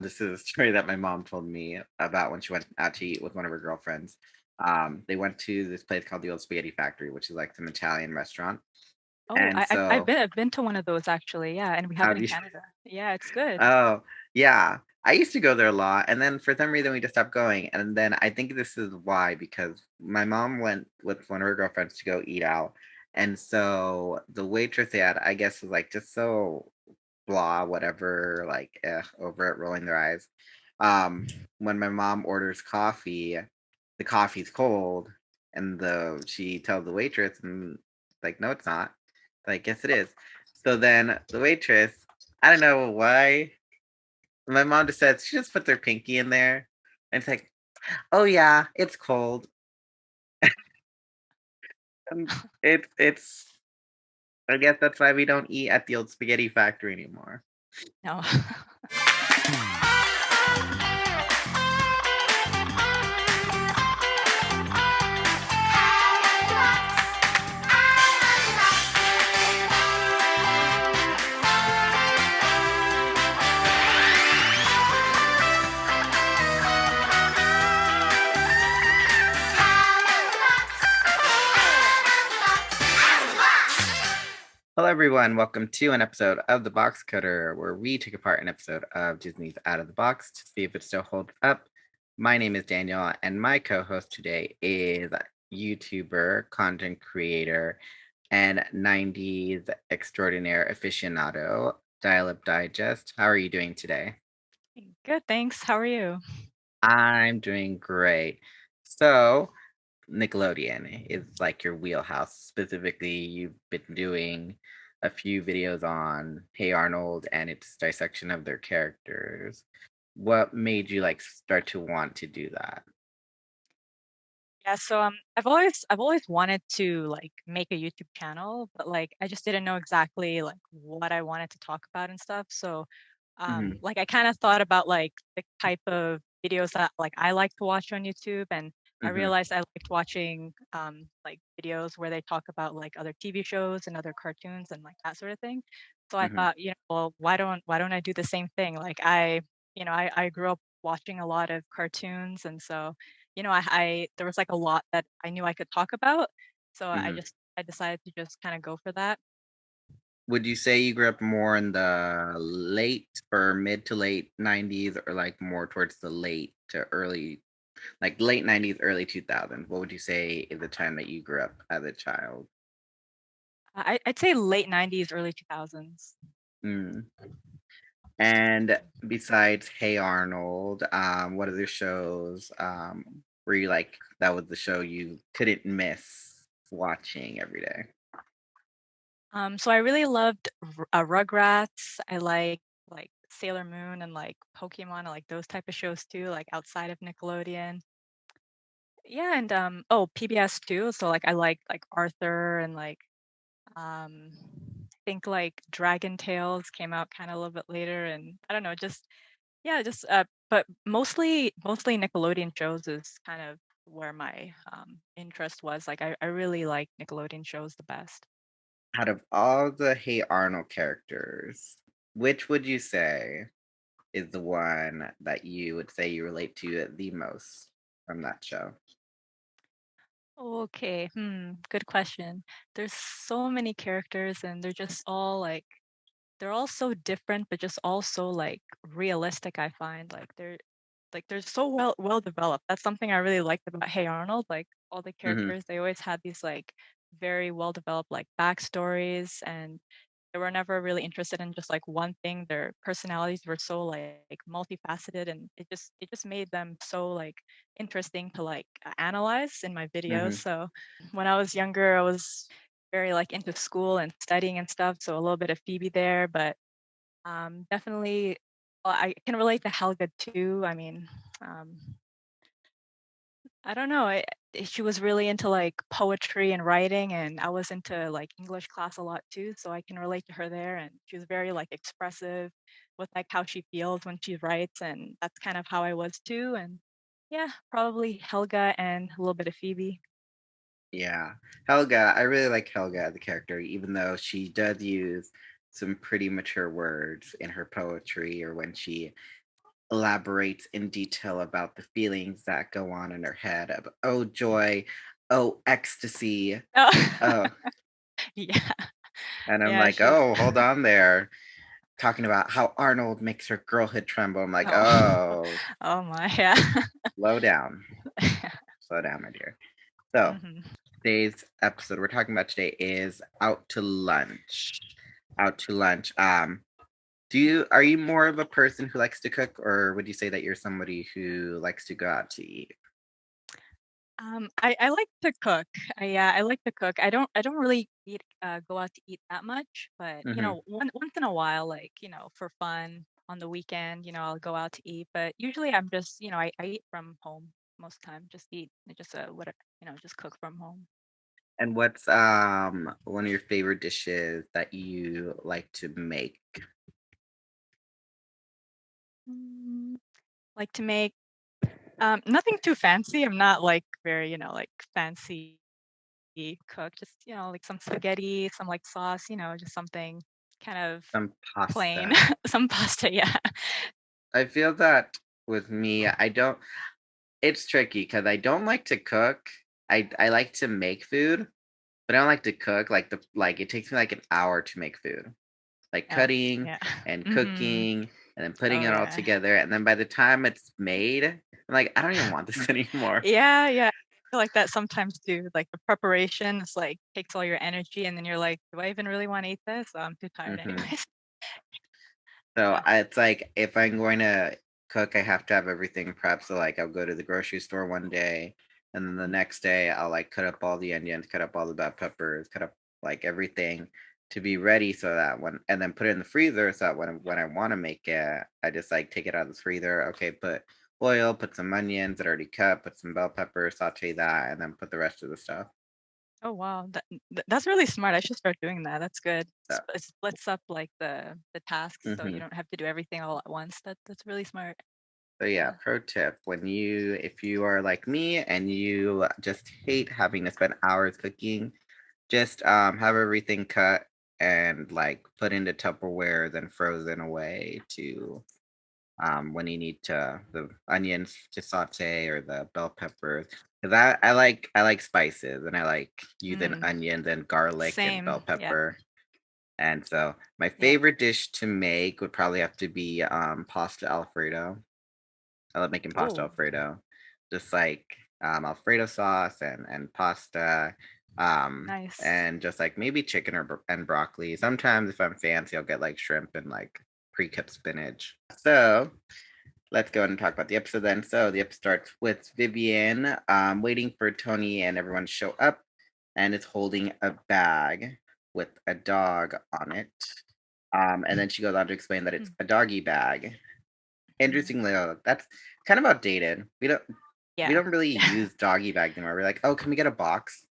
This is a story that my mom told me about when she went out to eat with one of her girlfriends. They went to this place called the Old Spaghetti Factory, which is like some Italian restaurant. Oh, And I've so, been to one of those actually, yeah, and we have it have in you? Canada. Yeah, it's good. Oh, yeah. I used to go there a lot, and then for some reason we just stopped going. And then I think this is why, because my mom went with one of her girlfriends to go eat out, and so the waitress they had, I guess, was like just so blah, whatever, like over it, rolling their eyes. When my mom orders coffee, the coffee's cold, and she tells the waitress, and like, no, it's not. Like, yes, it is. So then the waitress, I don't know why. My mom just said she just put their pinky in there, and it's like, oh yeah, it's cold. And it's. I guess that's why we don't eat at the old spaghetti factory anymore. No. Hello, everyone. Welcome to an episode of The Box Cutter, where we take apart an episode of Disney's Out of the Box to see if it still holds up. My name is Daniel, and my co host today is YouTuber, content creator, and 90s extraordinaire aficionado, Dial Up Digest. How are you doing today? Good, thanks. How are you? I'm doing great. So, Nickelodeon is like your wheelhouse. Specifically, you've been doing a few videos on Hey Arnold and its dissection of their characters. What made you like start to want to do that? Yeah, so I've always wanted to like make a YouTube channel, but like I just didn't know exactly like what I wanted to talk about and stuff. So Hmm. like I kind of thought about like the type of videos that like I like to watch on YouTube, and I Hmm. realized I liked watching like videos where they talk about like other TV shows and other cartoons and like that sort of thing. So I Hmm. thought, well, why don't I do the same thing? Like I grew up watching a lot of cartoons, and so I there was like a lot that I knew I could talk about. So Hmm. I decided to just kind of go for that. Would you say you grew up more in the late or mid to late 90s, or like more towards the late to early, like late 90s, early 2000s? What would you say is the time that you grew up as a child? I'd say late 90s, early 2000s. Mm. And besides Hey Arnold, what other shows were you like that was the show you couldn't miss watching every day? So I really loved Rugrats. I like Sailor Moon and like Pokemon and like those type of shows too, like outside of Nickelodeon. Yeah, and oh, PBS too. So like I like Arthur and like I think like Dragon Tales came out kind of a little bit later, and I don't know, just yeah, just but mostly Nickelodeon shows is kind of where my interest was. Like I really like Nickelodeon shows the best. Out of all the Hey Arnold characters, which would you say is the one that you would say you relate to the most from that show? Okay, good question. There's so many characters and they're all so different, but just also like realistic, I find. They're so well developed. That's something I really liked about Hey Arnold. Like all the Hmm. characters, they always had these like very well developed like backstories, and they were never really interested in just like one thing. Their personalities were so like multifaceted, and it just made them so like interesting to like analyze in my videos. Hmm. So when I was younger, I was very like into school and studying and stuff. So a little bit of Phoebe there, but definitely I can relate to Helga too. I mean, um, I don't know. She was really into like poetry and writing, and I was into like English class a lot too. So I can relate to her there. And she was very like expressive with like how she feels when she writes, and that's kind of how I was too. And yeah, probably Helga and a little bit of Phoebe. Yeah, Helga. I really like Helga as a character, even though she does use some pretty mature words in her poetry or when she elaborates in detail about the feelings that go on in her head of, oh, joy, oh, ecstasy, Oh, oh. yeah, And I'm yeah, like, she's oh, hold on there. Talking about how Arnold makes her girlhood tremble. I'm like, oh, oh, oh my, yeah. slow down. Slow down, my dear. So, Mhm. today's episode we're talking about today is out to lunch. Out to lunch. Are you more of a person who likes to cook, or would you say that you're somebody who likes to go out to eat? I like to cook. Yeah, I like to cook. I don't really go out to eat that much, but Hmm. once in a while, like for fun on the weekend, I'll go out to eat. But usually, I'm just I eat from home most of the time. Just eat, just what just cook from home. And what's one of your favorite dishes that you like to make? Mm, like to make nothing too fancy. I'm not like very like fancy cook. Just like some spaghetti, some like sauce. Just something kind of Some plain, pasta. some pasta, yeah. I feel that with me, I don't. It's tricky because I don't like to cook. I like to make food, but I don't like to cook. Like it takes me like an hour to make food, like Oh, cutting yeah. and Mhm. cooking and then putting Oh, it all yeah. together. And then by the time it's made, I'm like, I don't even want this anymore. Yeah, yeah. I feel like that sometimes too, like, the preparation is, like, takes all your energy, and then you're like, "Do I even really wanna eat this? Oh, I'm too tired Hmm. anyways." So Yeah. it's like if I'm going to cook, I have to have everything prepped. So like I'll go to the grocery store one day, and then the Mm. next day I'll like cut up all the onions, cut up all the bell peppers, cut up like everything to be ready so that when and then put it in the freezer so that when I want to make it, I just like take it out of the freezer. Okay, put oil, put some onions that are already cut, put some bell peppers, saute that, and then put the rest of the stuff. Oh, wow. That's really smart. I should start doing that. That's good. So, It splits up, like, the tasks so you mhm. don't have to do everything all at once. That's really smart. So yeah, Yeah. pro tip, if you are like me and you just hate having to spend hours cooking, just have everything cut and like put into Tupperware, then frozen away to when you need to the onions to saute or the bell peppers. Cause I like spices and I like using Mm, onions and garlic and bell same. Yeah. pepper. And so my Yeah. favorite dish to make would probably have to be pasta Alfredo. I love making pasta Oh, Alfredo, just like Alfredo sauce and pasta, nice. and just like maybe chicken and broccoli. Sometimes if I'm fancy, I'll get like shrimp and like pre-cooked spinach. So let's go ahead and talk about the episode then. So the episode starts with Vivian waiting for Tony and everyone to show up, and it's holding a bag with a dog on it. And then she goes on to explain that it's Mm, a doggy bag. mm. Interestingly, that's kind of outdated. We Yeah. don't really use doggy bag anymore. We're like, "Oh, can we get a box?"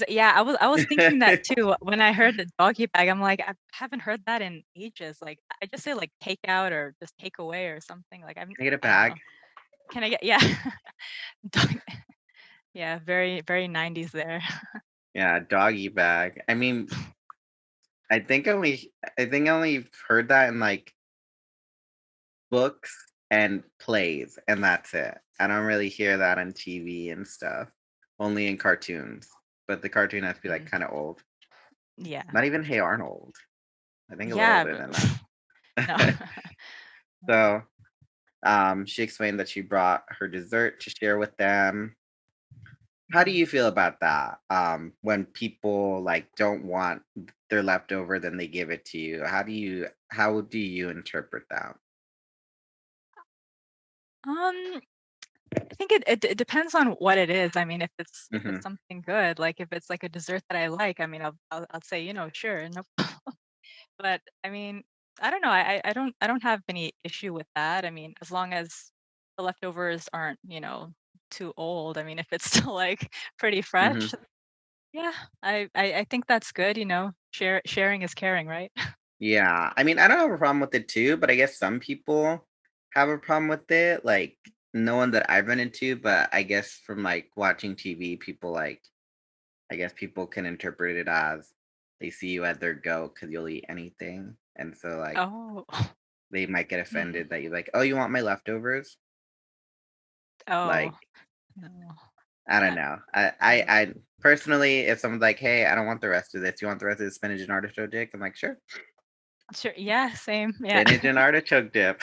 Yeah, I was thinking that too. When I heard the doggy bag, I'm like, I haven't heard that in ages. Like, I just say like takeout or just take away or something. Like, Can I get a I don't bag? know. Can I get yeah. Dog yeah, very, very 90s there. Yeah, doggy bag. I mean, I think I only heard that in like books and plays, and that's it. I don't really hear that on TV and stuff. Only in cartoons. But the cartoon has to be like Mm, kind of old. yeah. Not even Hey Arnold. I think a little Yeah, older but than no. that. So she explained that she brought her dessert to share with them. How do Mhm. you feel about that? When people like don't want their leftover, then they give it to you. How do you interpret that? Um, I think it depends on what it is. I mean, if it's Hmm. something good, like if it's like a dessert that I like, I mean, I'll say, sure, no. But I mean, I don't know. I don't have any issue with that. I mean, as long as the leftovers aren't, too old. I mean, if it's still like pretty Hmm. fresh, yeah, I think that's good. Sharing is caring, right? Yeah, I mean, I don't have a problem with it too, but I guess some people have a problem with it. Like no one that I've run into, but I guess from like watching TV, people like I guess people can interpret it as they see you at their goat because you'll eat anything, and so like Oh, they might get Mm. offended that you're like, "Oh, you want my leftovers?" Oh, Like, no. I don't That know. mm, I personally, if someone's like, "Hey, I don't want the rest of this. You want the rest of the spinach and artichoke dip?" I'm like, "Sure, sure, yeah, same, yeah. spinach and artichoke dip."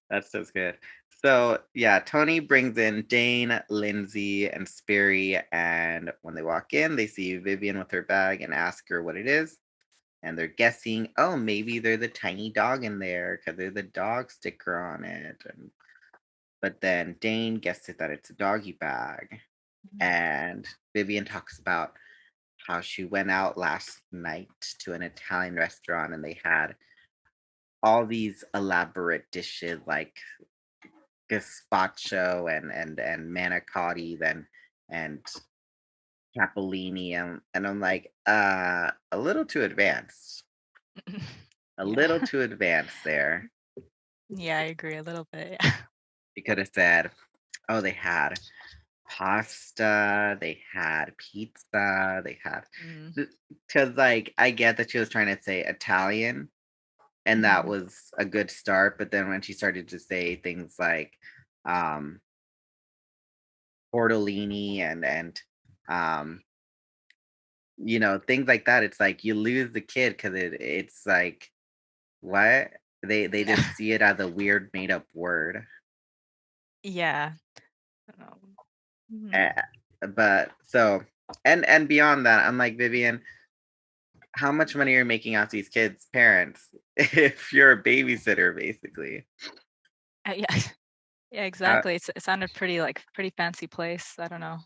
That's so good. So yeah, Tony brings in Dane, Lindsay, and Sperry, and when they walk in, they see Vivian with her bag and ask her what it is. And they're guessing, oh, maybe they're the tiny dog in there because there's a dog sticker on it. But then Dane guesses that it's a doggy bag. And Vivian talks about how she went out last night to an Italian restaurant and they had all these elaborate dishes like gazpacho and manicotti and capellini and I'm like a little too advanced, a Yeah. little too advanced there. Yeah, I agree a little bit, yeah. You could have said, oh, they had pasta, they had pizza, they had, Mm, because like I get that she was trying to say Italian, and that mhm. was a good start. But then when she started to say things like um, tortellini and um, things like that, it's like you lose the kid because it's like what they Yeah. just see it as a weird made up word. Yeah. Mhm. Uh, but so and beyond that, I'm like Vivian, how much money are you making off these kids' parents if you're a babysitter, basically? Yeah. Yeah, Uh, exactly. It sounded pretty, like, pretty fancy place, I don't know.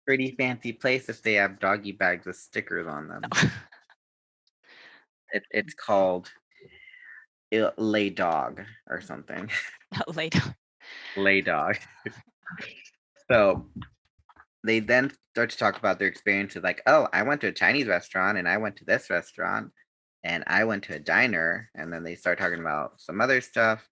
Pretty fancy place if they have doggy bags with stickers on them. It's called Lay Dog or something. Later. Lay Dog. So they then start to talk about their experiences like, oh, I went to a Chinese restaurant and I went to this restaurant and I went to a diner. And then they start talking about some other stuff.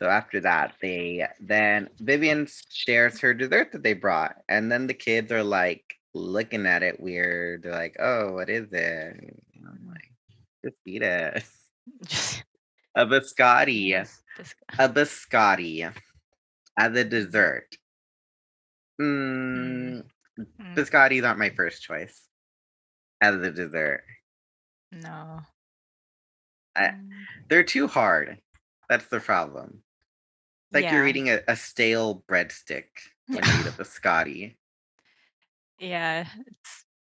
So after that, they then Vivian shares her dessert that they brought, and then the kids are like looking at it weird. They're like, "Oh, what is it?" And I'm Mm. like, "Just eat it." Just A biscotti, yes, this a biscotti as a mm, dessert. mm, Mm, mm, biscottis aren't my first choice as a dessert. no. I, Mm, they're too hard. That's the problem. It's like you're yeah. eating a stale breadstick when you eat a biscotti. Yeah,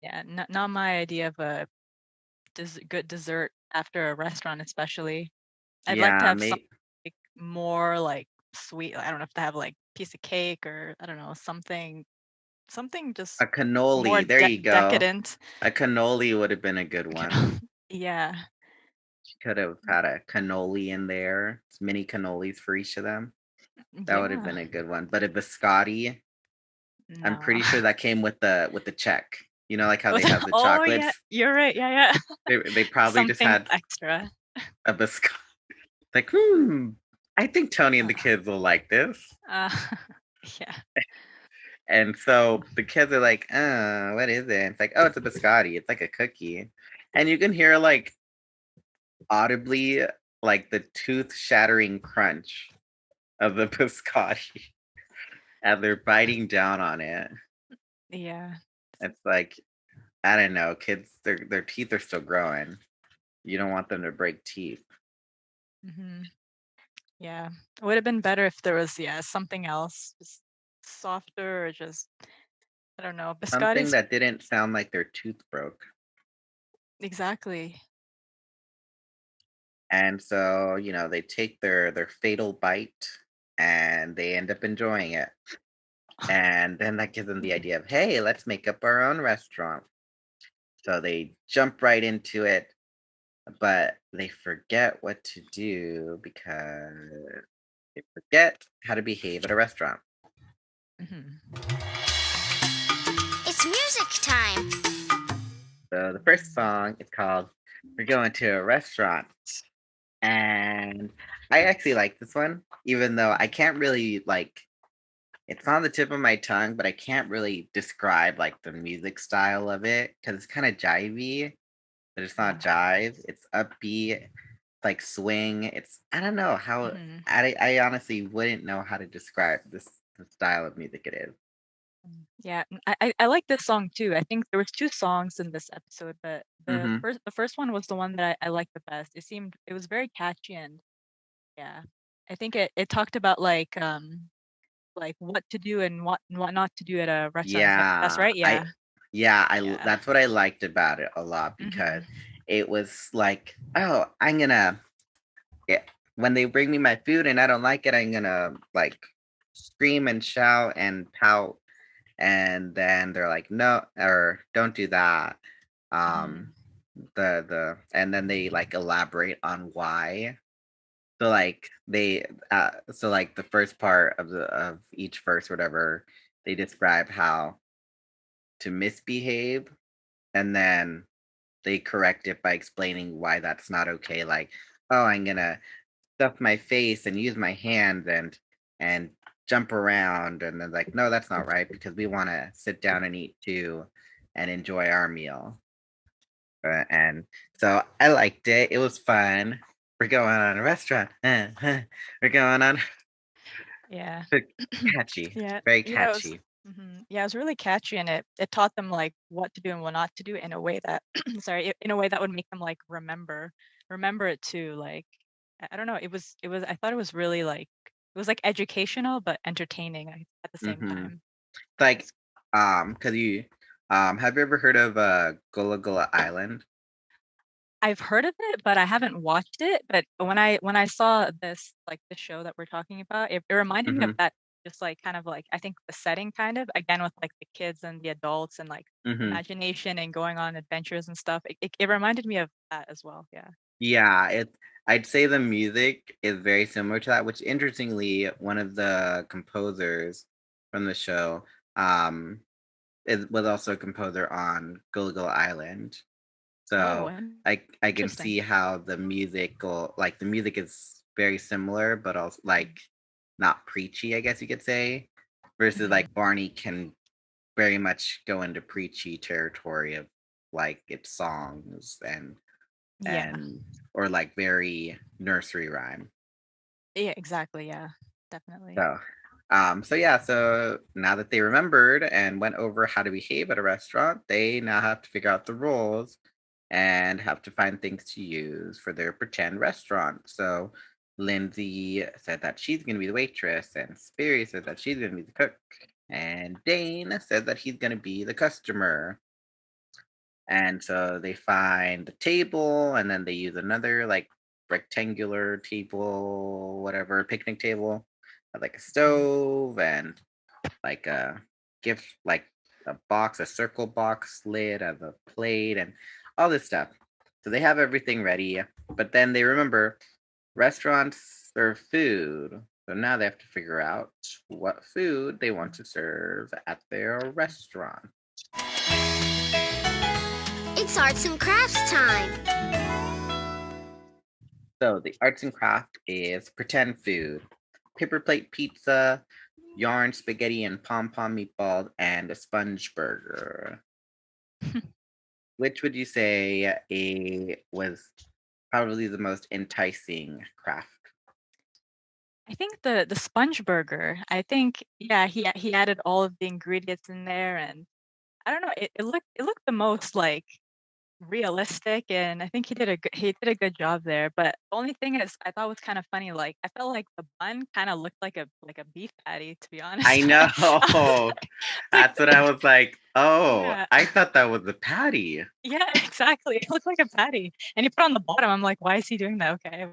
yeah, not my idea of a good dessert after a restaurant, especially. I'd like to Yeah, have something like, more, like, sweet. I don't know if to have, like, piece of cake or I don't know, something just a more cannoli. There you go. decadent. A cannoli would have been a good You one. know? Yeah. Could have had a cannoli in there. Mini cannolis for each of them. That would have Yeah. been a good one. But a biscotti, I'm No. pretty sure that came with the check. You know, like how Was they have the oh, yeah, chocolates. you're right, yeah, yeah. They probably just Something had extra. a biscotti. Like, I think Tony and the Uh, kids will like this. uh, yeah. And so the kids are like, what is it? It's like, oh, it's a biscotti. It's like a cookie. And you can hear like audibly like the tooth shattering crunch of the biscotti as they're biting down on it. Yeah. It's like, I don't know, kids, their teeth are still growing. You don't want them to break teeth. Mhm. Yeah. It would have been better if there was, yeah, something else, just softer or just I don't know, Something biscottis that didn't sound like their tooth broke. exactly. And so, they take their fatal bite and they end up enjoying it. And then that gives them the idea of, hey, let's make up our own restaurant. So they jump right into it, but they forget what to do because they forget how to behave at a restaurant. Mhm. It's music time. So the first song is called We're Going to a Restaurant. And I actually like this one, even though I can't really like it's on the tip of my tongue, but I can't really describe like the music style of it because it's kind of jivey, but it's not Yeah. jive. It's upbeat. like swing. I don't know how. Mhm. I honestly wouldn't know how to describe this the style of music it is. Yeah, I like this song too. I think there was 2 songs in this episode, but Mm-hmm. the first one was the one that I liked the best. It was very catchy and yeah. I think it talked about like what to do and what not to do at a restaurant. That's Yeah, right? Yeah. Yeah. that's what I liked about it a lot because Mhm. it was like, oh, I'm gonna yeah, when they bring me my food and I don't like it, I'm gonna like scream and shout and pout, and then they're like, no, or don't do that. Mhm. Um, and then they like elaborate on why. So like so like the first part of each verse, whatever, they describe how to misbehave, and then they correct it by explaining why that's not okay. Like, oh, I'm gonna stuff my face and use my hands and jump around, and then like, no, that's not right because we want to sit down and eat too and enjoy our meal. And so I liked it. It was fun. We're going on a restaurant. We're going on Yeah. catchy, Yeah. very Yeah, it was catchy. Yeah, it was really catchy and it taught them like what to do and what not to do in a way that in a way that would make them like remember it too. Like I don't know, it was I thought it was really like it was like educational but entertaining at the same Mm-hmm. time. Like, It's cause you, have you ever heard of Gula Gula Island? I've heard of it, but I haven't watched it. But when I saw this like the show that we're talking about, it reminded me of Mm-hmm. that just like kind of like I think the setting kind of again with like the kids and the adults and like Mm-hmm. imagination and going on adventures and stuff. It reminded me of that as well. Yeah. Yeah, I'd say the music is very similar to that, which interestingly, one of the composers from the show, um, was also a composer on Gulligle Island. Oh, So I can interesting. see how the music is very similar, but also like not preachy, I guess you could say, versus Hmm. like Barney can very much go into preachy territory of like its songs Yeah. and or like very nursery rhyme. Yeah, exactly. Yeah, definitely. So yeah, so now that they remembered and went over how to behave at a restaurant, they now have to figure out the rules and have to find things to use for their pretend restaurant. So Lindsay said that she's going to be the waitress, and Sperry said that she's going to be the cook, and Dane said that he's going to be the customer. And so they find a table, and then they use another like rectangular table, whatever, picnic table, like a Mhm. stove and like a gift, like a box, a circle box lid as a plate, and all this stuff. So they have everything ready, but then they remember restaurants serve food. So now they have to figure out what food they want to serve at their restaurant. It's arts and crafts time. So the arts and craft is pretend food, paper plate pizza, yarn spaghetti and pom pom meatballs, and a sponge burger. Which would you say was probably the most enticing craft? I think the sponge burger. I think yeah, he added all of the ingredients in there, and I don't know. It looked the most like realistic, and I think he did a good job there, but the only thing is I thought was kind of funny, like, I felt like the bun kinda looked like a beef patty, to be I honest. know. It's like That's what I was like. Oh, yeah. I thought that was a patty. Yeah, exactly, it looked like a patty, and he put it on the bottom, I'm like, "Why is he doing that?" Okay,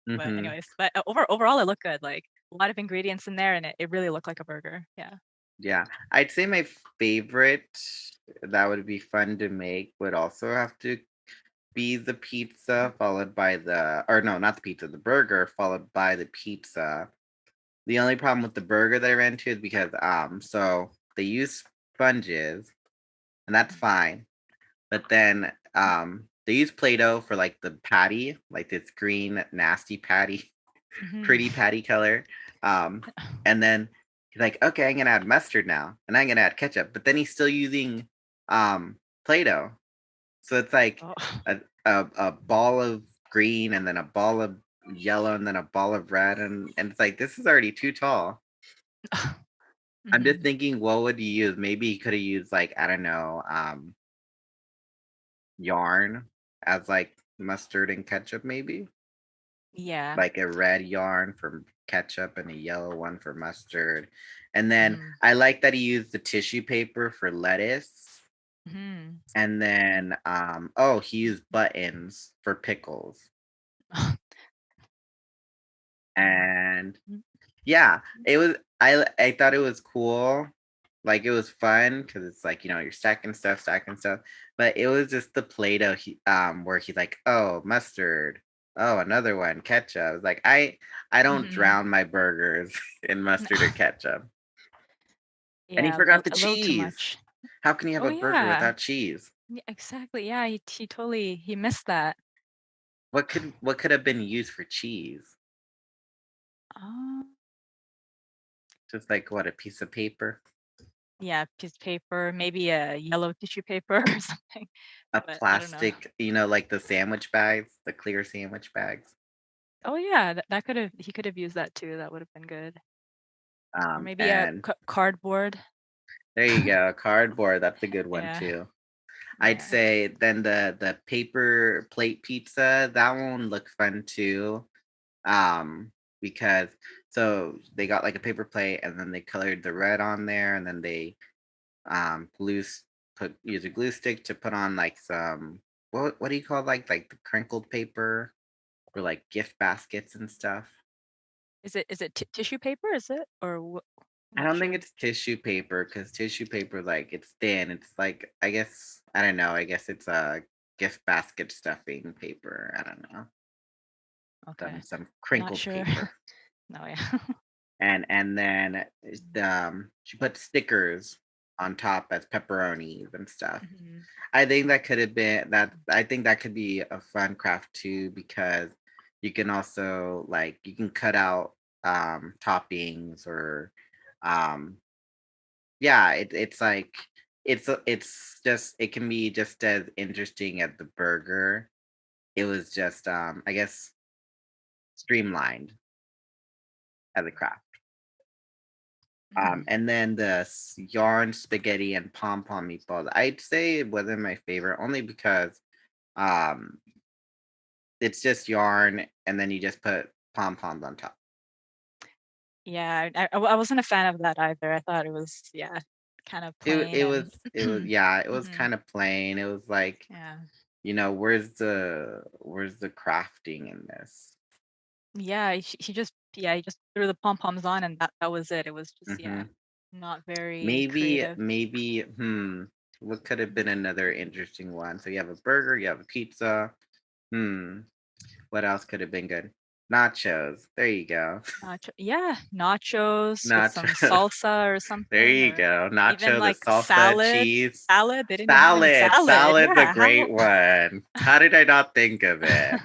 but Hmm. anyways, but, overall, it looked good, like, a lot of ingredients in there, and it really looked like a burger, yeah. Yeah, I'd say my favorite that would be fun to make would also have to be the pizza, followed by or no, not the pizza, the burger, followed by the pizza. The only problem with the burger that I ran into is because so they use sponges, and that's fine. But then they use Play-Doh for like the patty, like this green nasty patty, Mhm. pretty patty color. Um, and then he's like, okay, I'm gonna add mustard now, and I'm gonna add ketchup. But then he's still using Play-Doh, so it's like Oh. a ball of green and then a ball of yellow and then a ball of red, and it's like this is already too tall. I'm just Mhm. thinking, what would you use? Maybe he could have used like, I don't know, yarn as like mustard and ketchup, maybe Yeah. like a red yarn for ketchup and a yellow one for mustard. And then Mhm. I like that he used the tissue paper for lettuce. Mhm. And then oh, he used buttons for pickles. And Mm. yeah, it was I thought it was cool. Like it was fun because it's like, you're stacking stuff. But it was just the Play-Doh where he's like, oh, mustard. Oh, another one, ketchup. I was like, I don't Mhm. drown my burgers in mustard or ketchup. And he Yeah, forgot the a little too cheese. much. How can you have Oh, a burger yeah. without cheese? Yeah, exactly. Yeah, he totally he missed that. What could have been used for cheese? Oh, Just like what, a piece of paper? yeah, piece of paper, maybe a yellow tissue paper or something, A but I don't know. plastic, like the sandwich bags, the clear sandwich bags. Oh, yeah, that could've he could've used that too, that would've been good. Or maybe a And cardboard. there you go, cardboard. That's a good one Yeah, too. I'd yeah. say then the paper plate pizza, that one looked fun too. Um, because so they got like a paper plate and then they colored the red on there and then they use a glue stick to put on like some, what do you call like the crinkled paper for like gift baskets and stuff. Is it t tissue paper, is it? Or what? I'm I not don't think sure. it's tissue paper because tissue paper, like, it's thin. It's like, I guess, I don't know. I guess it's a gift basket stuffing paper. I don't know. Some Okay. some Not crinkled sure. paper. No, yeah. And then she put stickers on top as pepperonis and stuff. Mhm. I think that could have been that. I think that could be a fun craft too because you can also like you can cut out toppings or um yeah, it's like it's just it can be just as interesting as the burger. It was just I guess streamlined as a craft. Mhm. And then the yarn spaghetti and pom pom meatballs. I'd say it wasn't my favorite only because um it's just yarn and then you just put pom poms on top. Yeah, I wasn't a fan of that either. I thought it was, yeah, kind of It plain it was and it was yeah, it was Mhm. kind of plain. It was like, Yeah. where's the crafting in this? Yeah, he just threw the pom-poms on and that was it. It was just, yeah, Hmm. not very Maybe, creative. maybe, what could have been Mhm. another interesting one? So you have a burger, you have a pizza. Hmm, what else could have been good? Nachos. There you go. Yeah, nachos with some Nachos. salsa or There something, you or go. even Nachos, the like salsa, cheese. salad. They didn't even mention Salad. salad. Salad's a Yeah, how great one. How did I not think of it?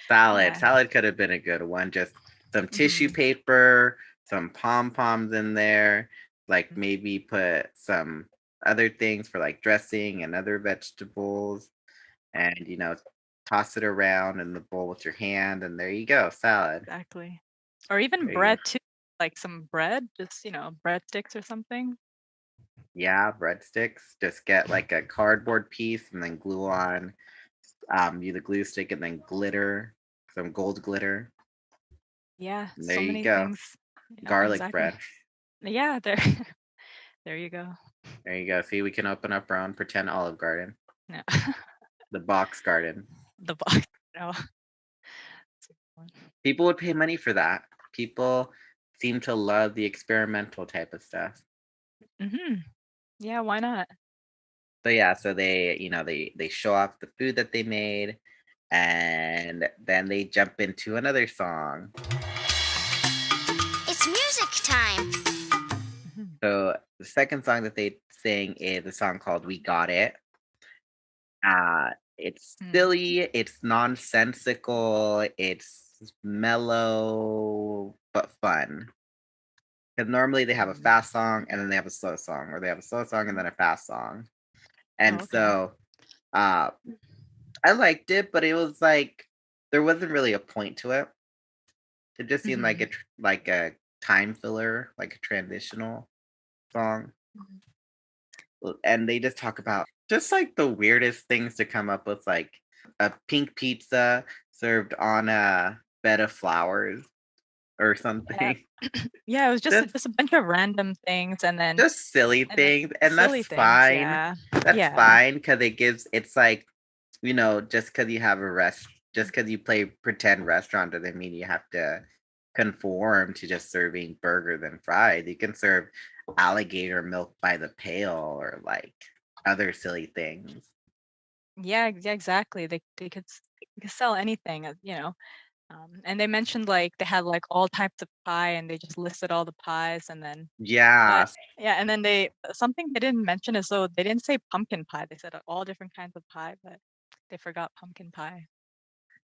Salad. Yeah. Salad could have been a good one. Just some tissue Mhm. paper, some pom poms in there. Like Mm, maybe put some other things for like dressing and other vegetables, and toss it around in the bowl with your hand, and there you go, salad. exactly. Or even There you go. bread too, like some bread, just, breadsticks or something. Yeah, breadsticks. Just get like a cardboard piece and then glue on use a glue stick and then glitter, some gold glitter. Yeah, And there so you many go. things. Yeah, Garlic exactly. bread. Yeah, there there you go. There you go. See, we can open up our own pretend Olive Garden, Yeah. the box garden. The box. No. That's a good one. People would pay money for that. People seem to love the experimental type of stuff. Mhm. Yeah, why not? So yeah, so they show off the food that they made, and then they jump into another song. It's music time. Mhm. So the second song that they sing is a song called "We Got It." It's Mm. silly, it's nonsensical, it's mellow but fun. Because normally they have a fast song and then they have a slow song, or they have a slow song and then a fast song. Oh, And okay. so uh I liked it, but it was like there wasn't really a point to it. It just seemed like Mhm. like a time filler, like a transitional song. Mhm. And they just talk about just like the weirdest things to come up with, like a pink pizza served on a bed of flowers or Yeah. something. Yeah, it was just just a bunch of random things just silly and then things, and silly things, yeah. that's Yeah. fine because it's like, just because you have just because you play pretend restaurant doesn't mean you have to conform to just serving burgers and fries. You can serve alligator milk by the pail or like other silly things. Yeah, yeah, exactly. They could sell anything, and they mentioned, like, they had, like, all types of pie, and they just listed all the pies, and then Yeah, but yeah, and then something they didn't mention is, though, they didn't say pumpkin pie. They said all different kinds of pie, but they forgot pumpkin pie.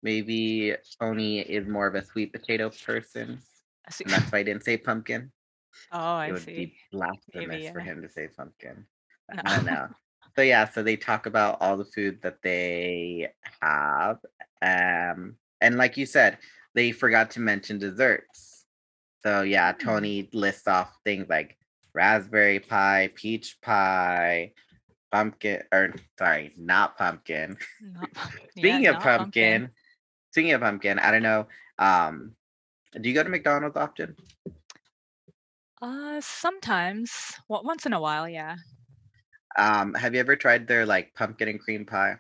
maybe Tony is more of a sweet potato person, I see. and that's why I didn't say pumpkin. Oh, It I would be see. Maybe, blasphemous for yeah. him to say pumpkin. No. I don't know. So yeah, so they talk about all the food that they have. And like you said, they forgot to mention desserts. So yeah, Mm, Tony lists off things like raspberry pie, peach pie, pumpkin, or sorry, not pumpkin. not yeah, Speaking of not pumpkin. pumpkin, speaking of pumpkin, I don't know. Um, do you go to McDonald's often? Sometimes, once in a while, yeah. Have you ever tried their like pumpkin and cream pie?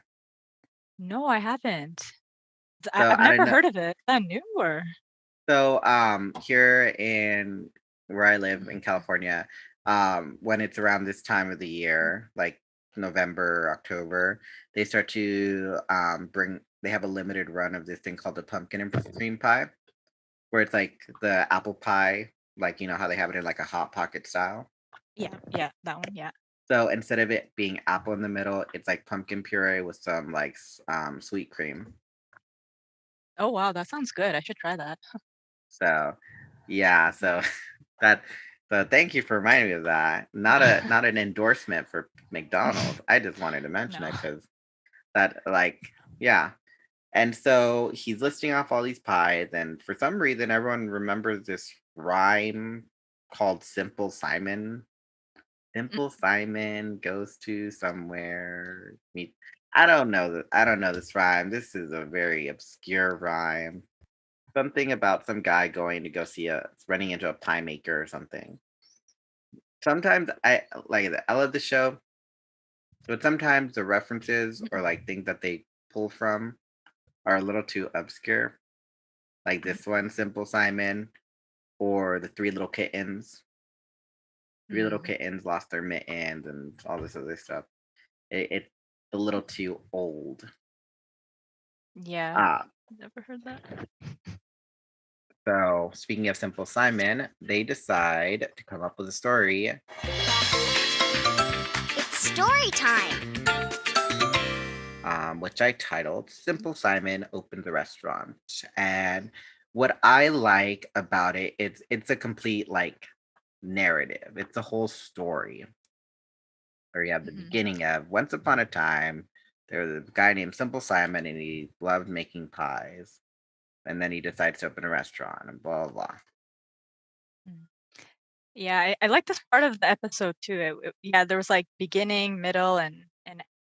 No, I haven't. So I've I don't never know. heard of it. Is that new or? So here in where I live in California, when it's around this time of the year, like November, October, they start to bring. They have a limited run of this thing called the pumpkin and cream pie, where it's like the apple pie, like how they have it in like a hot pocket style. Yeah, yeah, that one, yeah. So instead of it being apple in the middle, it's like pumpkin puree with some like sweet cream. Oh, wow, that sounds good. I should try that. So yeah, so that thank you for reminding me of that. Not an endorsement for McDonald's. I just wanted to mention No. it because that like yeah. And so he's listing off all these pies, and for some reason everyone remembers this rhyme called Simple Simon. Mm, Simple Simon goes to somewhere. I don't know this rhyme. This is a very obscure rhyme. Something about some guy going to go see running into a pie maker or something. Sometimes I love the show, but sometimes the references or mhm, like things that they pull from are a little too obscure. Like mm, this one, Simple Simon, or the Three Little Kittens. Three Little mm. Kittens lost their mittens and all this other stuff. It's a little too old. Yeah, Ah, never heard that. so speaking of Simple Simon, they decide to come up with a story, It's story time. which I titled "Simple Simon Opens a Restaurant." And what I like about it, it's a complete like narrative. It's a whole story. Where you have the Mhm. beginning of once upon a time, there was a guy named Simple Simon, and he loved making pies. And then he decides to open a restaurant, and blah blah blah. Mm. Yeah, I like this part of the episode too. Yeah, there was like beginning, middle, and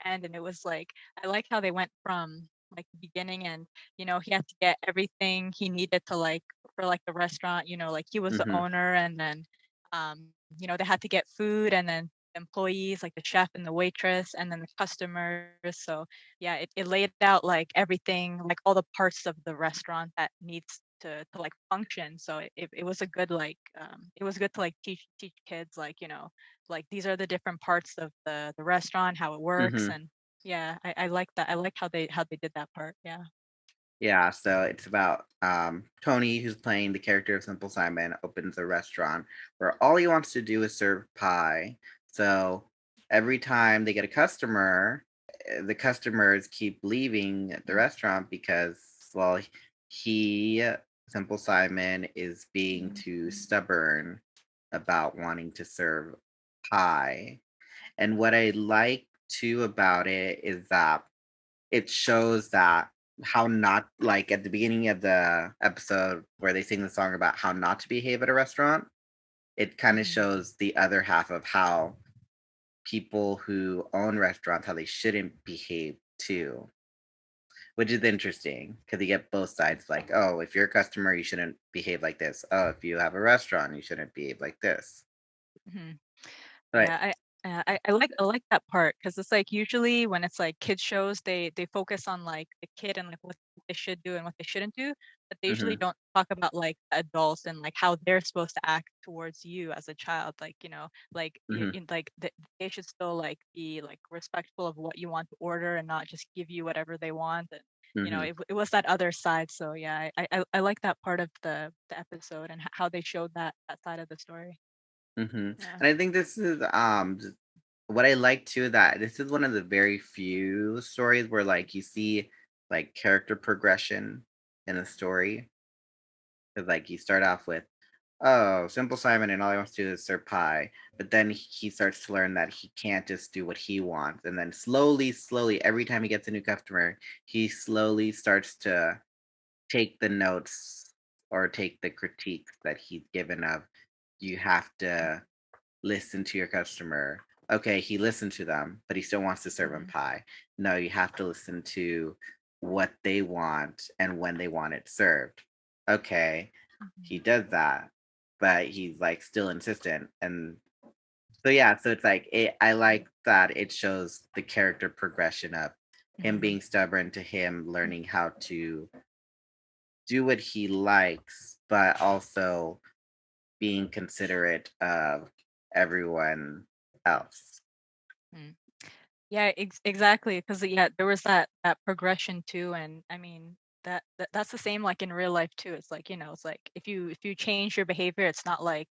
end, and it was like I like how they went from like the beginning, and he had to get everything he needed to like for like the restaurant. Like he was the Hmm. owner, and then they had to get food, and then employees like the chef and the waitress, and then the customers. So yeah, it laid out like everything, like all the parts of the restaurant that needs to like function. So it was a good like it was good to like teach kids like like these are the different parts of the restaurant, how it works. Hmm. And yeah, I like that. I like how they did that part. Yeah. Yeah, so it's about Tony, who's playing the character of Simple Simon, opens a restaurant where all he wants to do is serve pie. So every time they get a customer, the customers keep leaving the Mm, restaurant because, well, he, Simple Simon, is being mm, too stubborn about wanting to serve pie. And what I like too about it is that it shows that how not like at the beginning of the episode where they sing the song about how not to behave at a restaurant, it kind of Mhm, shows the other half of how people who own restaurants how they shouldn't behave too, which is interesting because you get both sides. Like, oh, if you're a customer, you shouldn't behave like this. Oh, if you have a restaurant, you shouldn't behave like this. mhm. But Yeah, I like that part because it's like usually when it's like kids shows, they focus on like the kid and like what they should do and what they shouldn't do, but they usually hmm don't talk about like the adults and like how they're supposed to act towards you as a child. Like, like hmm like they should still like be like respectful of what you want to order and not just give you whatever they want. And hmm it was that other side. So yeah, I like that part of the episode and how they showed that side of the story. And Yeah. I think this is what I like too, that this is one of the very few stories where like you see like character progression in the story. Because like you start off with, oh, Simple Simon, and all he wants to do is serve pie. But then he starts to learn that he can't just do what he wants. And then slowly, slowly, every time he gets a new customer, he slowly starts to take the notes or take the critiques that he's given of, you have to listen to your customer. Okay, he listened to them, but he still wants to serve them Mhm. pie. No, you have to listen to what they want and when they want it served. Okay, Mhm. he does that, but he's like still insistent. And so yeah, so it's like I like that it shows the character progression of him Mhm. being stubborn to him learning how to do what he likes, but also being considerate of everyone else. Mm. Yeah, exactly. Because yeah, there was that progression too, and I mean that's the same like in real life too. It's like it's like if you change your behavior, it's not like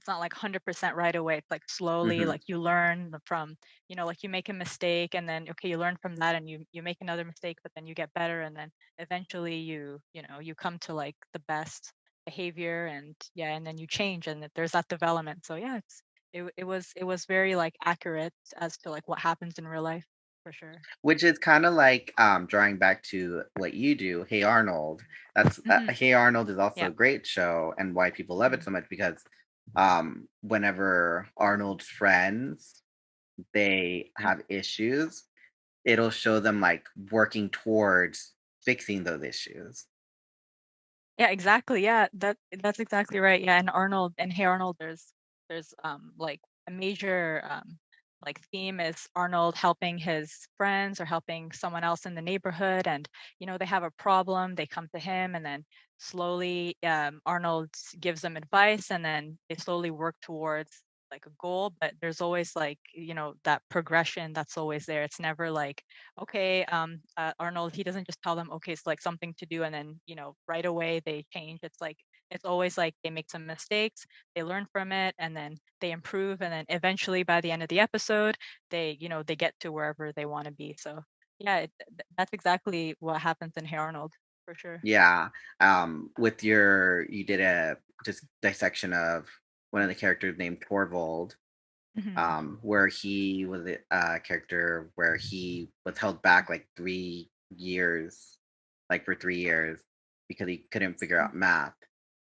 100% right away. It's like slowly, Mhm, like you learn from like you make a mistake, and then okay, you learn from that, and you make another mistake, but then you get better, and then eventually you come to like the best behavior, and yeah, and then you change, and there's that development. So yeah, it was very, like, accurate as to, like, what happens in real life, for sure. which is kinda like, drawing back to what you do, Hey Arnold. That's Mhm. Hey Arnold is also Yeah. a great show and why people love it Mhm. so much because, whenever Arnold's friends, they Mm. have issues, it'll show them, like, working towards fixing those issues. Yeah, exactly, yeah, that's exactly right, yeah, and Hey Arnold, there's like, a major, like, theme is Arnold helping his friends or helping someone else in the neighborhood, and, they have a problem, they come to him, and then slowly, Arnold gives them advice, and then they slowly work towards, like, a goal, but there's always, like, that progression that's always there. It's never like, okay, Arnold, he doesn't just tell them, okay, it's like something to do, and then, right away they change. It's like, it's always like they make some mistakes, they learn from it, and then they improve. And then eventually by the end of the episode, they get to wherever they want to be. So yeah, that's exactly what happens in Hey Arnold for sure. Yeah, with you did a just dissection of one of the characters named Torvald, Hmm. where he was a character where he was held back like 3 years, like for 3 years, because he couldn't figure out math.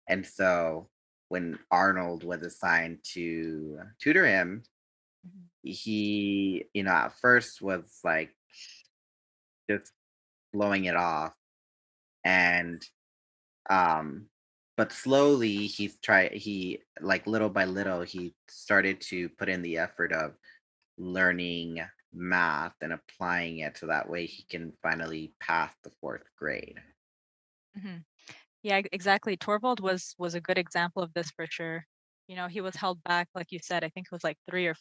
And so when Arnold was assigned to tutor him, Hmm. he, at first was like just blowing it off. And um but slowly he like little by little he started to put in the effort of learning math and applying it so that way he can finally pass the fourth grade. Hmm. Yeah, exactly. Torvald was a good example of this for sure. He was held back, like you said, I think it was like three or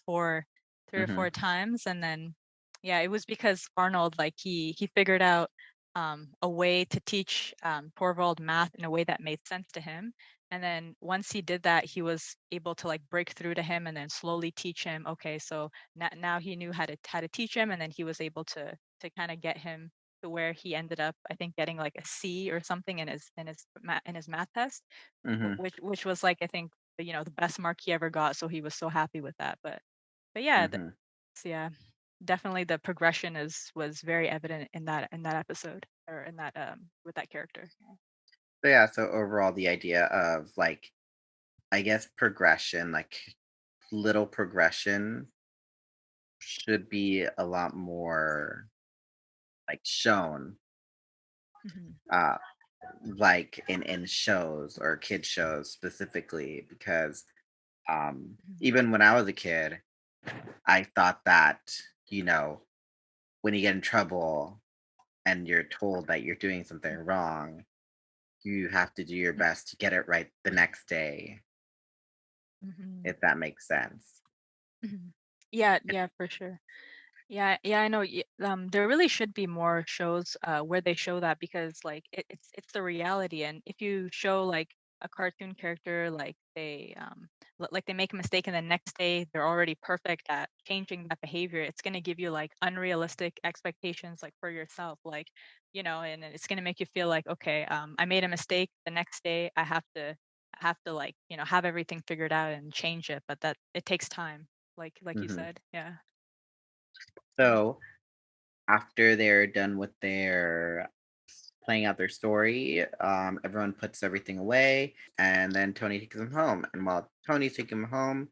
hmm four times, and then yeah, it was because Arnold, like he figured out a way to teach Torvald math in a way that made sense to him. And then once he did that, he was able to like break through to him and then slowly teach him. Okay, so now he knew how to teach him, and then he was able to kind of get him to where he ended up, I think, getting like a C or something in his math test, hmm which was like, I think, the best mark he ever got. So he was so happy with that. But yeah, hmm yeah. definitely the progression is was very evident in that episode or in that with that character. So yeah, so overall the idea of like I guess progression, like little progression should be a lot more like shown Hmm. uh like in shows or kid shows specifically because Hmm. even when I was a kid, I thought that, you know, when you get in trouble and you're told that you're doing something wrong, you have to do your best to get it right the next day, Hmm. if that makes sense. Hmm. Yeah, yeah, for sure. Yeah, yeah, I know. There really should be more shows where they show that because like it's the reality, and if you show like a cartoon character like like they make a mistake and the next day they're already perfect at changing that behavior, it's gonna give you like unrealistic expectations like for yourself, like and it's gonna make you feel like okay, I made a mistake. The next day I have to like have everything figured out and change it, but that it takes time, like you Hmm. said. Yeah. Yeah. So after they're done with their playing out their story, everyone puts everything away, and then Tony takes them home. And while Tony's taking them home,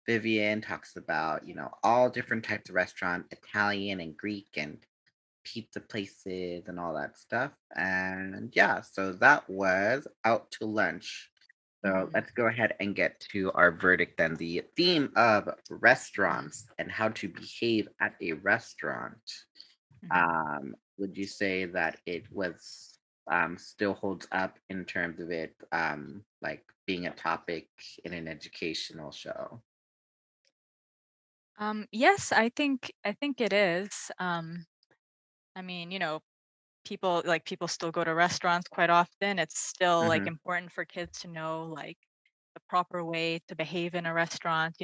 Vivian talks about, all different types of restaurant, Italian and Greek and pizza places and all that stuff. And yeah, so that was Out to Lunch. So Mhm, let's go ahead and get to our verdict then. The theme of restaurants and how to behave at a restaurant. mhm. Would you say that it was still holds up in terms of it like being a topic in an educational show? Yes, I think it is. I mean, people still go to restaurants quite often. It's still like Mm-hmm. important for kids to know like the proper way to behave in a restaurant,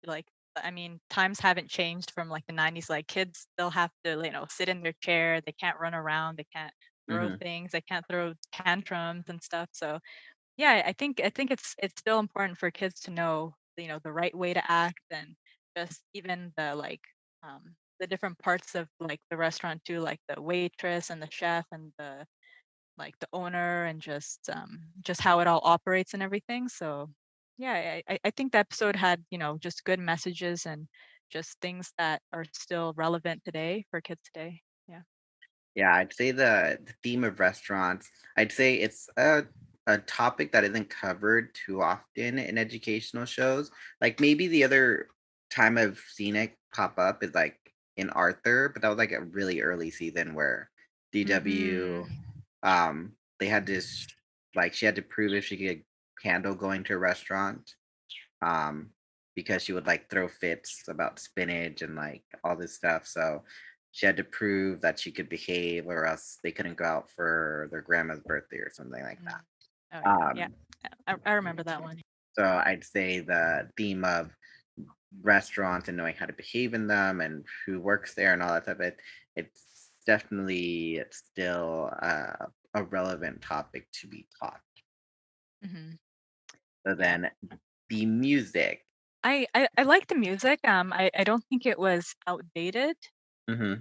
like I mean, times haven't changed from like the 90s. Like kids still have to, sit in their chair. They can't run around, they can't throw Mm-hmm. things, they can't throw tantrums and stuff. So yeah, I think it's still important for kids to know, the right way to act and just even the different parts of like the restaurant too, like the waitress and the chef and the owner and just how it all operates and everything. So yeah, I think the episode had, just good messages and just things that are still relevant today for kids today. Yeah. Yeah, I'd say the theme of restaurants, I'd say it's a topic that isn't covered too often in educational shows. Like maybe the other time I've seen it pop up is like in Arthur, but that was like a really early season where DW Mhm. they had this like she had to prove if she could handle going to a restaurant um, because she would like throw fits about spinach and like all this stuff. So she had to prove that she could behave, or else they couldn't go out for their grandma's birthday or something like Mm. that. Oh yeah, yeah. Um, I remember that one. so I'd say the theme of restaurants and knowing how to behave in them and who works there and all that stuff, it's definitely still a relevant topic to be taught. Hmm. So Yeah. then the music. I like the music. I don't think it was outdated. Hmm.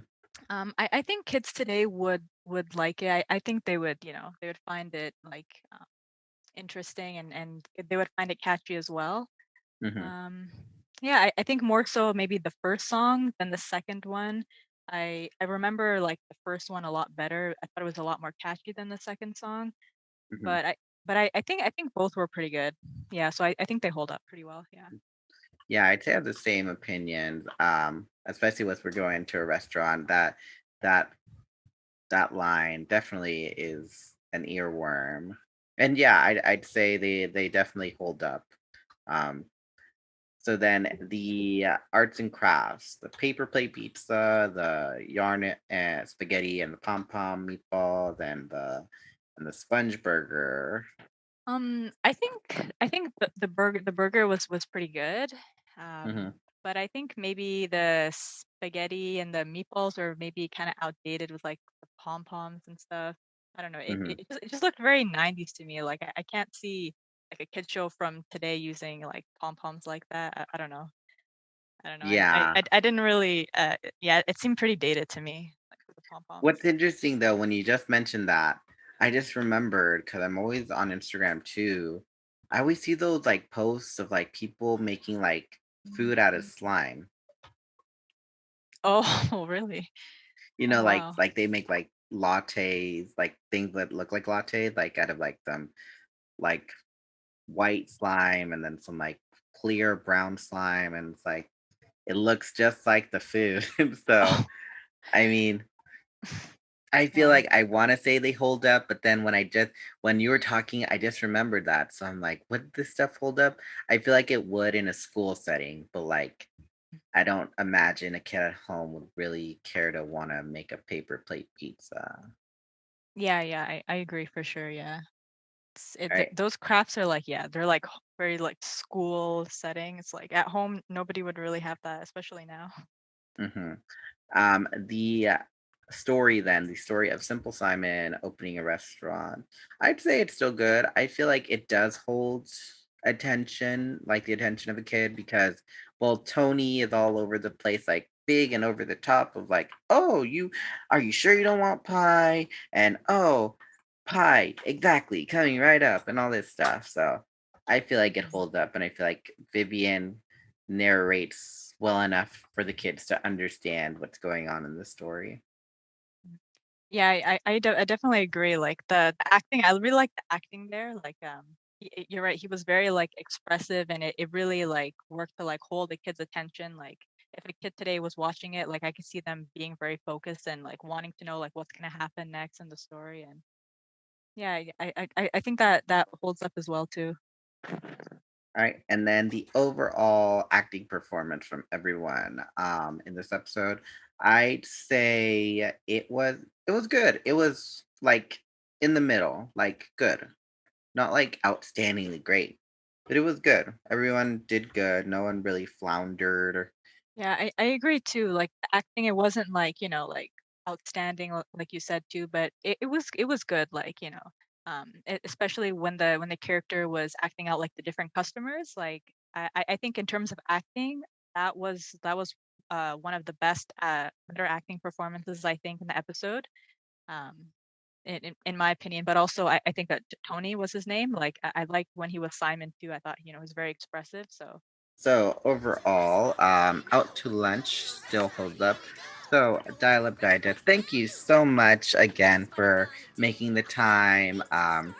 I think kids today would like it. I think they would, they would find it like interesting and they would find it catchy as well. Hmm. Um, yeah, I think more so maybe the first song than the second one. I remember like the first one a lot better. I thought it was a lot more catchy than the second song. Hmm. But I think both were pretty good. Yeah, so I think they hold up pretty well. Yeah. Yeah, I'd say I have the same opinions. Especially with we're going to a restaurant, that that line definitely is an earworm. And yeah, I'd say they definitely hold up. Um, so then the arts and crafts, the paper plate pizza, the yarn and spaghetti, and the pom pom meatballs, and the sponge burger. I think the burger was pretty good. Hmm. But I think maybe the spaghetti and the meatballs are maybe kind of outdated with like the pom poms and stuff. I don't know. Hmm. It just looked very 90s to me. Like I can't see like a kid show from today using like pom poms like that. I don't know. I don't know. Yeah. I didn't really. Yeah, it seemed pretty dated to me, like for the pom poms. What's interesting though, when you just mentioned that, I just remembered because I'm always on Instagram too. I always see those like posts of like people making like food out of slime. Oh, really? You Oh, know, wow. like they make like lattes, like things that look like lattes, like out of like them like white slime and then some like clear brown slime, and it's like it looks just like the food. So Oh, I mean, I feel yeah. like I want to say they hold up, but then when you were talking, I just remembered that. So I'm like, would this stuff hold up? I feel like it would in a school setting, but like I don't imagine a kid at home would really care to want to make a paper plate pizza. Yeah, yeah, I agree for sure, yeah. Right. Those crafts are like, yeah, they're like very like school setting. It's like at home, nobody would really have that, especially now. Mm-hmm. The story then, the story of Simple Simon opening a restaurant, I'd say it's still good. I feel like it does hold attention, like the attention of a kid, because, well, Tony is all over the place, like big and over the top of like, oh, are you sure you don't want pie? And oh, pie, exactly, coming right up, and all this stuff. So I feel like it Mhm. holds up, and I feel like Vivian narrates well enough for the kids to understand what's going on in the story. Yeah, I definitely agree. Like the acting, I really like the acting there. Like, you're right. He was very like expressive, and it really like worked to like hold the kid's attention. Like, if a kid today was watching it, like I could see them being very focused and like wanting to know like what's gonna happen next in the story. And yeah, I think that that holds up as well too. All right, and then the overall acting performance from everyone in this episode, I'd say it was good. It was like in the middle, like good, not like outstandingly great, but it was good. Everyone did good. No one really floundered. Yeah, I agree too. Like the acting, it wasn't like, like outstanding, like you said too, but it was good. Like, especially when the character was acting out like the different customers. Like I think in terms of acting, that was one of the best better acting performances I think in the episode. Um, in my opinion, but also I think that Tony was his name. Like I liked when he was Simon too. I thought he was very expressive. So. So overall, Out to Lunch still holds up. So Dial Up Digest, thank you so much again for making the time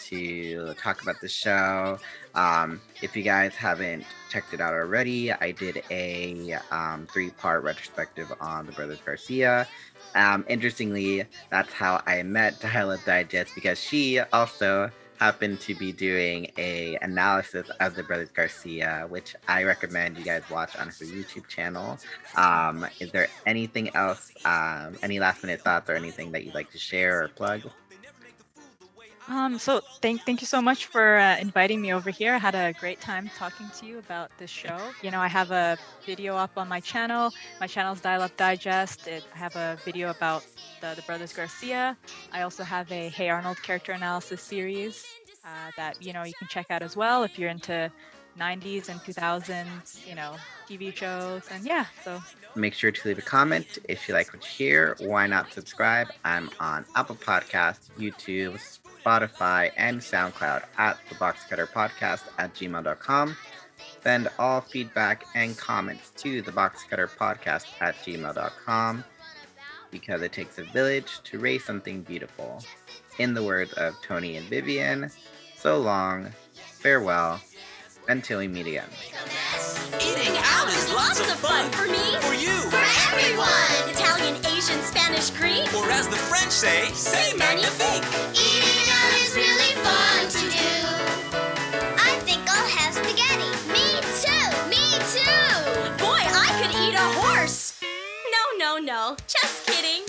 to talk about the show. If you guys haven't checked it out already, I did a three-part retrospective on the Brothers Garcia. Interestingly, that's how I met Dial Up Digest, because she also happened to be doing a analysis of the Brothers Garcia, which I recommend you guys watch on her YouTube channel. Is there anything else, any last minute thoughts or anything that you'd like to share or plug? So thank you so much for inviting me over here. I had a great time talking to you about this show. I have a video up on my channel. My channel's Dial Up Digest. I have a video about the Brothers Garcia. I also have a Hey Arnold character analysis series that you can check out as well if you're into 90s and 2000s, TV shows. And yeah, so Make sure to leave a comment if you like what you hear. Why not subscribe? I'm on Apple Podcasts, YouTube, Spotify, and SoundCloud at the Podcast at gmail.com. Send all feedback and comments to the Podcast at gmail.com, because it takes a village to raise something beautiful. In the words of Tony and Vivian, so long, farewell, until we meet again. Eating out is lots of fun for me, For you, for everyone. Italian, Asian, Spanish, Greek. or as the French say, c'est magnifique. Eating out is really fun to do. I think I'll have spaghetti. Me too. Me too. Boy, I could eat a horse. No, no, no. Just kidding.